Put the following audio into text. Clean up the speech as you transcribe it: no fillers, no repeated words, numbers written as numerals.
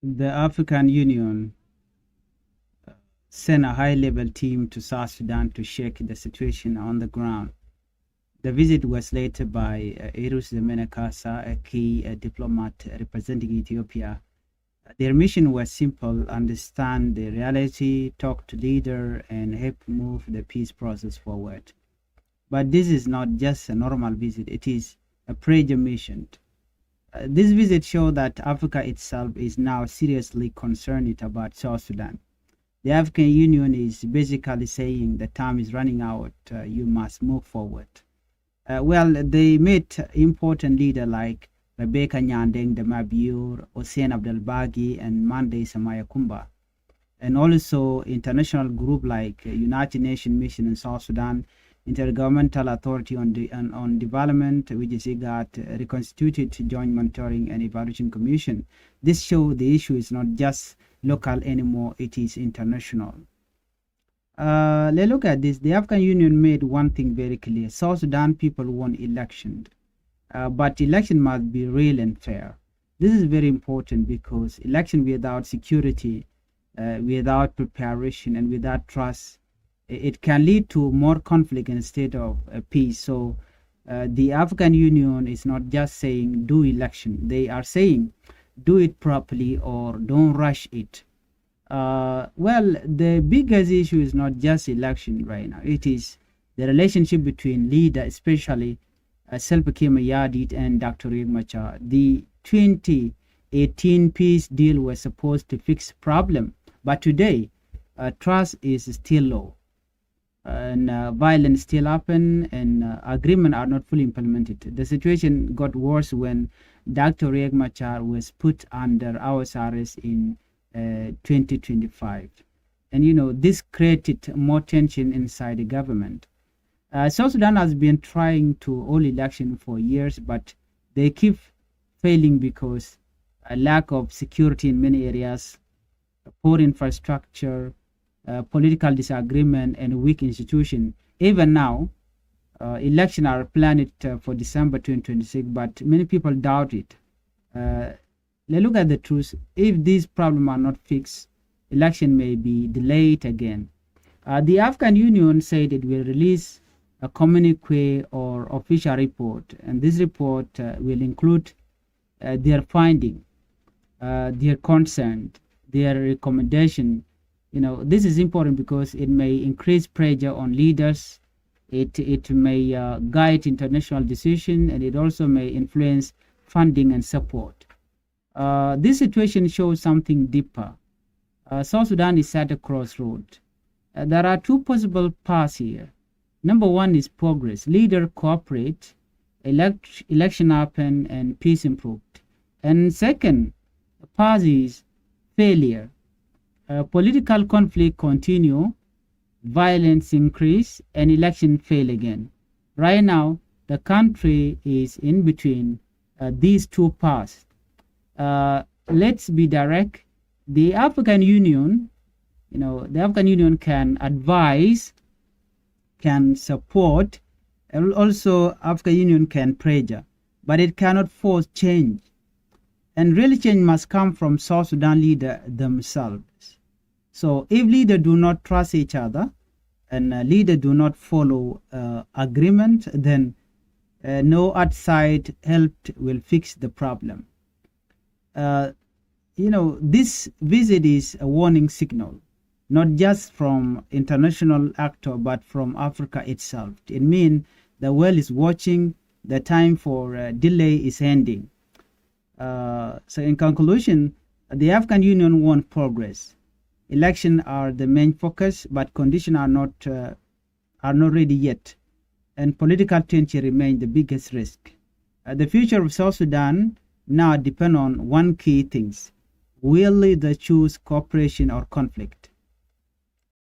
The African Union sent a high-level team to South Sudan to check the situation on the ground. The visit was led by Erus Zemenekasa, a key diplomat representing Ethiopia. Their mission was simple: understand the reality, talk to leaders, and help move the peace process forward. But this is not just a normal visit, it is a pressure mission. This visit showed that Africa itself is now seriously concerned about South Sudan. The African Union is basically saying the time is running out, you must move forward. They met important leaders like Rebecca Nyandeng de Mabiur, Hossein Abdelbagi, and Mande Samaya Kumba, and also international group like United Nations Mission in South Sudan, Intergovernmental Authority on Development, which is IGAD, reconstituted Joint Monitoring and Evaluation Commission. This shows the issue is not just local anymore, it is international. Let's look at this. The African Union made one thing very clear: South Sudan people want election, but election must be real and fair. This is very important because election without security, without preparation, and without trust, it can lead to more conflict instead of peace. So the African Union is not just saying do election; they are saying do it properly or don't rush it. The biggest issue is not just election right now. It is the relationship between leaders, especially Salva Kiir Mayardit and Dr. Riek Machar. The 2018 peace deal was supposed to fix problem, but today trust is still low, and violence still happen, and agreement are not fully implemented. The situation got worse when Dr. Riek Machar was put under house arrest in 2025, and this created more tension inside the government. South Sudan has been trying to hold election for years, but they keep failing because a lack of security in many areas, poor infrastructure, political disagreement, and weak institution. Even now, elections are planned for December 2026, but many people doubt it. Let's look at the truth. If these problems are not fixed, election may be delayed again. The African Union said it will release a communique or official report, and this report will include their finding, their concern, their recommendation. This is important because it may increase pressure on leaders. It may guide international decision, and it also may influence funding and support. This situation shows something deeper. South Sudan is at a crossroad. There are two possible paths here. Number one is progress. Leaders cooperate, election happen, and peace improved. And second path is failure. Political conflict continue, violence increase, and election fail again. Right now, the country is in between these two paths. Let's be direct. The African Union, can advise, can support, and also African Union can pressure, but it cannot force change. And real change must come from South Sudan leaders themselves. So if leaders do not trust each other, and leaders do not follow agreement, then no outside help will fix the problem. This visit is a warning signal, not just from international actor, but from Africa itself. It means the world is watching. The time for delay is ending. So in conclusion, the African Union want progress. Elections are the main focus, but conditions are not ready yet, and political tension remains the biggest risk. The future of South Sudan now depends on one key thing: will leaders choose cooperation or conflict?